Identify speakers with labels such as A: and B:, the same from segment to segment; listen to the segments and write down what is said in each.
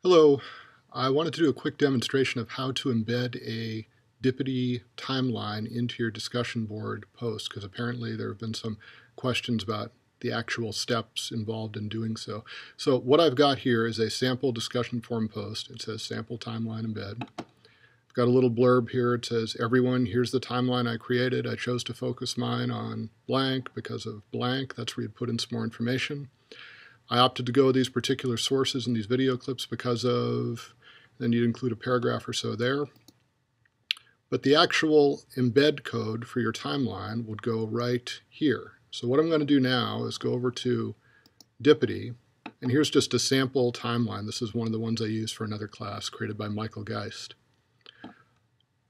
A: Hello, I wanted to do a quick demonstration of how to embed a Dipity timeline into your discussion board post, because apparently there have been some questions about the actual steps involved in doing so. So what I've got here is a sample discussion forum post. It says sample timeline embed. I've got a little blurb here. It says, everyone, here's the timeline I created. I chose to focus mine on blank because of blank. That's where you'd put in some more information. I opted to go with these particular sources in these video clips because of, then you'd include a paragraph or so there. But the actual embed code for your timeline would go right here. So what I'm going to do now is go over to Dipity, and here's just a sample timeline. This is one of the ones I used for another class created by Michael Geist.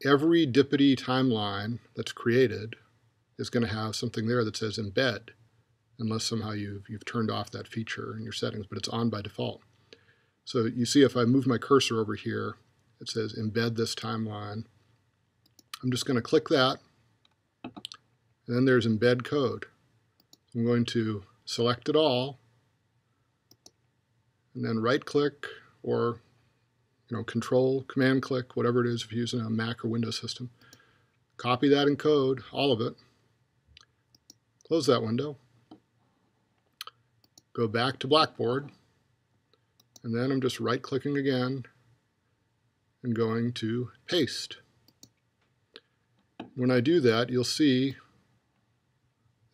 A: Every Dipity timeline that's created is going to have something there that says embed, unless somehow you've turned off that feature in your settings, but it's on by default. So you see if I move my cursor over here, it says embed this timeline. I'm just going to click that, and then there's embed code. I'm going to select it all, and then right click or control, command click, whatever it is if you're using a Mac or Windows system. Copy that in code, all of it. Close that window. Go back to Blackboard, and then I'm just right-clicking again and going to paste. When I do that, you'll see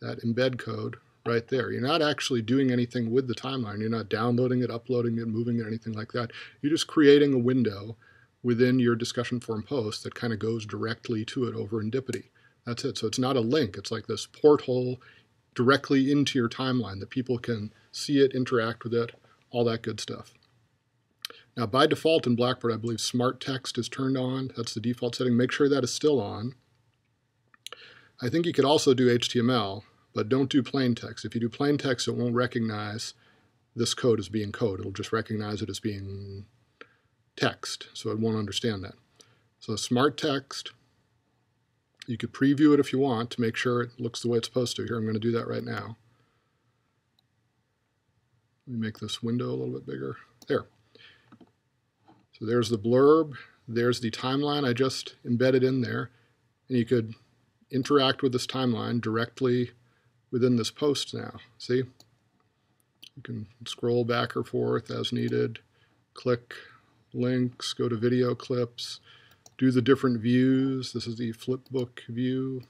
A: that embed code right there. You're not actually doing anything with the timeline. You're not downloading it, uploading it, moving it, anything like that. You're just creating a window within your discussion forum post that kind of goes directly to it over in Dipity. That's it. So it's not a link. It's like this porthole directly into your timeline that people can see it, interact with it, all that good stuff. Now by default in Blackboard, I believe smart text is turned on. That's the default setting. Make sure that is still on. I think you could also do HTML, but don't do plain text. If you do plain text, it won't recognize this code as being code. It'll just recognize it as being text, so it won't understand that. So smart text, you could preview it if you want to make sure it looks the way it's supposed to. Here, I'm going to do that right now. Let me make this window a little bit bigger. There. So there's the blurb. There's the timeline I just embedded in there. And you could interact with this timeline directly within this post now. See? You can scroll back or forth as needed, click links, go to video clips, do the different views. This is the flipbook view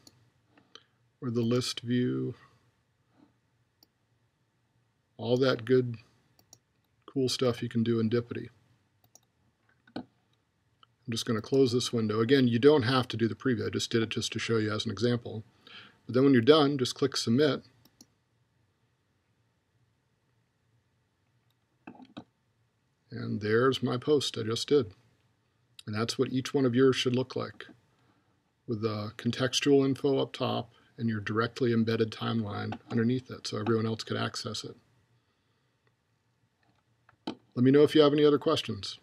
A: or the list view. All that good, cool stuff you can do in Dipity. I'm just going to close this window. Again, you don't have to do the preview. I just did it just to show you as an example. But then when you're done, just click Submit. And there's my post I just did. And that's what each one of yours should look like, with the contextual info up top and your directly embedded timeline underneath it so everyone else could access it. Let me know if you have any other questions.